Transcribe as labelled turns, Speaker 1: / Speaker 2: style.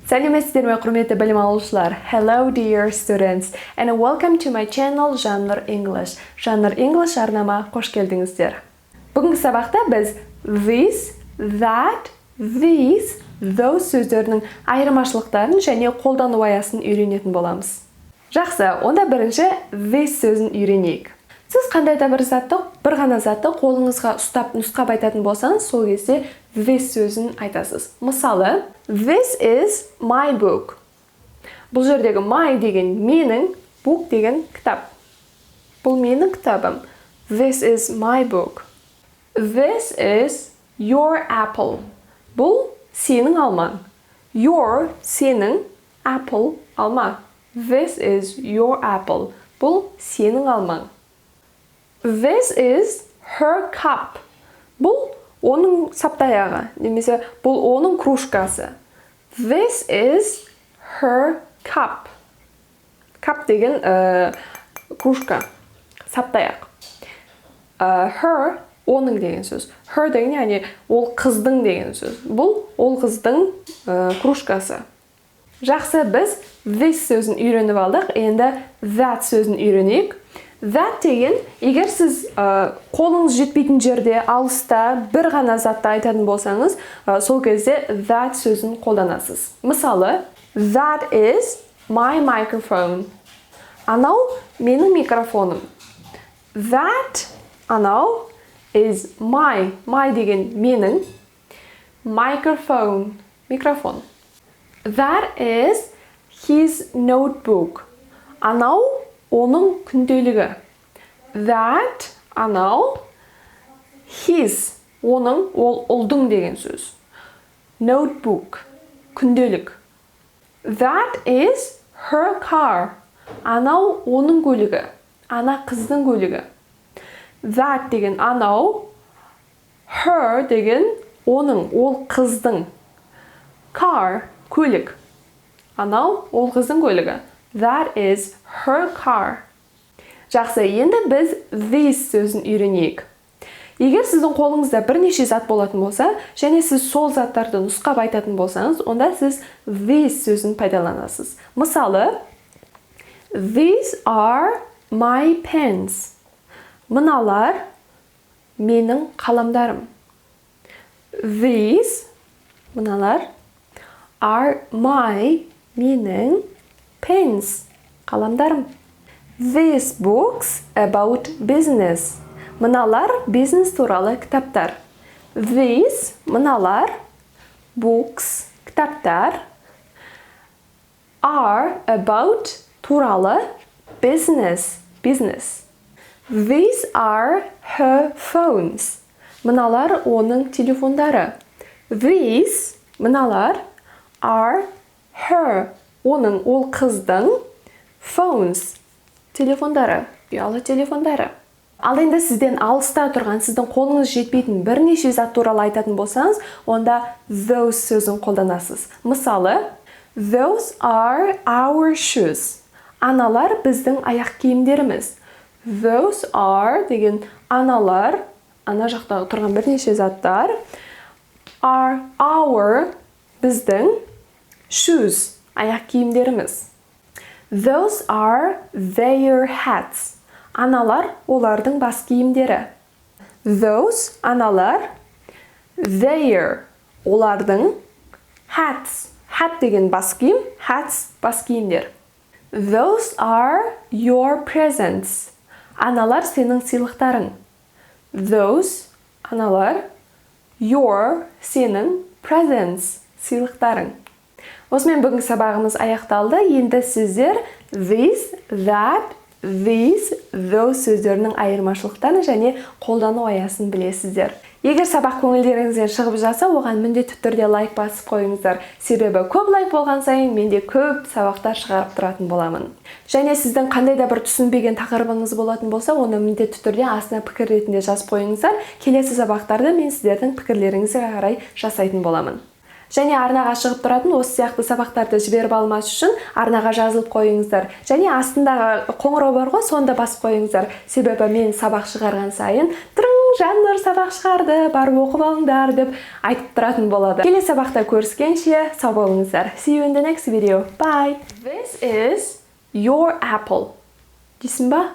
Speaker 1: Сәлеметсіздер ме құрметті білім алушылар. Hello dear students and welcome to my channel Жаннұр English. Жаннұр English арнама қош келдіңіздер. Бүгінгі сабақта біз this, that, these, those сөздерінің айырмашылықтарын және қолдану аясын үйренетін боламыз. Жақсы, онда бірінші this сөзін үйренейік. Сіз қандай да бір ғана затты қолыңызға ұстап нұсқап айтатын болсаңыз, сол кезде this сөзін айтасыз. Мысалы, this is my book. Бұл жердегі my деген менің, book деген кітап. Бұл менің кітабым. This is my book. This is your apple. Бұл сенің алмаң. Your сенің, apple алма. This is your apple. Бұл сенің алмаң. This is her cup. Бұл оның саптаяғы, немесе бұл оның кружкасы. This is her cup. Cup деген кружка, саптаяқ. Her оның деген сөз. Her деген яғни ол қыздың деген сөз. Бұл ол қыздың кружкасы. Жақсы, біз this сөзін үйреніп алдық, енді that сөзін үйренейік. That деген, егер сіз қолыңыз жетпейтін жерде, алыста бір ғана затты айтатын болсаңыз, сол кезде that сөзін қолданасыз. Мысалы, that is my microphone. Анау менің микрофоным. That, анау, is my деген менің, microphone, микрофон. That is his notebook. Анау оның күнделігі. That, анау, his, оның, ол ұлдың деген сөз. Notebook, күнделік. That is her car. Анау оның көлігі. Ана қыздың көлігі. That деген анау, her деген оның, ол қыздың. Car, көлік. Анау, ол қыздың көлігі. That is her car. Жақсы, енді біз this сөзін үйренейік. Егер сіздің қолыңызда бірнеше зат болатын болса, және сіз сол заттарды нұсқап айтатын болсаңыз, онда сіз this сөзін пайдаланасыз. Мысалы, these are my pens. Мыналар менің қаламдарым. These, мыналар, are my, менің, pens, қаламдарым. These books about business. Мыналар бизнес туралы кітаптар. These, мыналар, books, кітаптар, are about туралы business, business. These are her phones. Мыналар оның телефондары. These, мыналар, are her, оның, ол қыздың, phones, телефондары, ұялы телефондары. Ал енді сізден алыста тұрған, сіздің қолыңыз жетпейтін бірнеше зат туралы айтатын болсаңыз, онда those сөзін қолданасыз. Мысалы, those are our shoes. Аналар біздің аяқ киімдеріміз. Those are деген аналар, ана жақта тұрған бірнеше заттар. Are our, біздің, shoes, аяқ киімдеріміз. Those are their hats. Аналар олардың бас киімдері. Those, аналар, their, олардың, hats. Hat деген бас киім, hats, бас киімдер. Those are your presents. Аналар сенің сыйлықтарың. Those, аналар, your, сенің, presents, сыйлықтарың. Осымен бүгінгі сабағымыз аяқталды. Енді сіздер this, that, these, those сөздерінің айырмашылықтарын және қолдану аясын білесіздер. Егер сабақ көңілдеріңізден шығып жатса, оған міндетті түрде лайк басып қойыңыздар. Себебі көп лайк болған сайын менде көп сабақтар шығарып тұратын боламын. Және сіздің қандай да бір түсінбеген тақырыбыңыз болатын болса, оны міндетті түрде астына пікір ретінде жазып қойыңыздар. Келесі сабақтарды мен сіздердің пікірлеріңізге қарай жасайтын боламын. Және арнаға шығып тұратын осы сияқты сабақтарды жіберіп алмас үшін арнаға жазылып қойыңыздар. Және астындағы қоңырау бар ғой, сонда басып қойыңыздар. Себебі мен сабақ шығарған сайын Жаннұр сабақ шығарды, барып оқып алыңдар деп айтып тұратын болады. Келесі сабақта көріскенше сау болыңыздар. See you in the next video. Bye. This is your apple. Дейсің ба?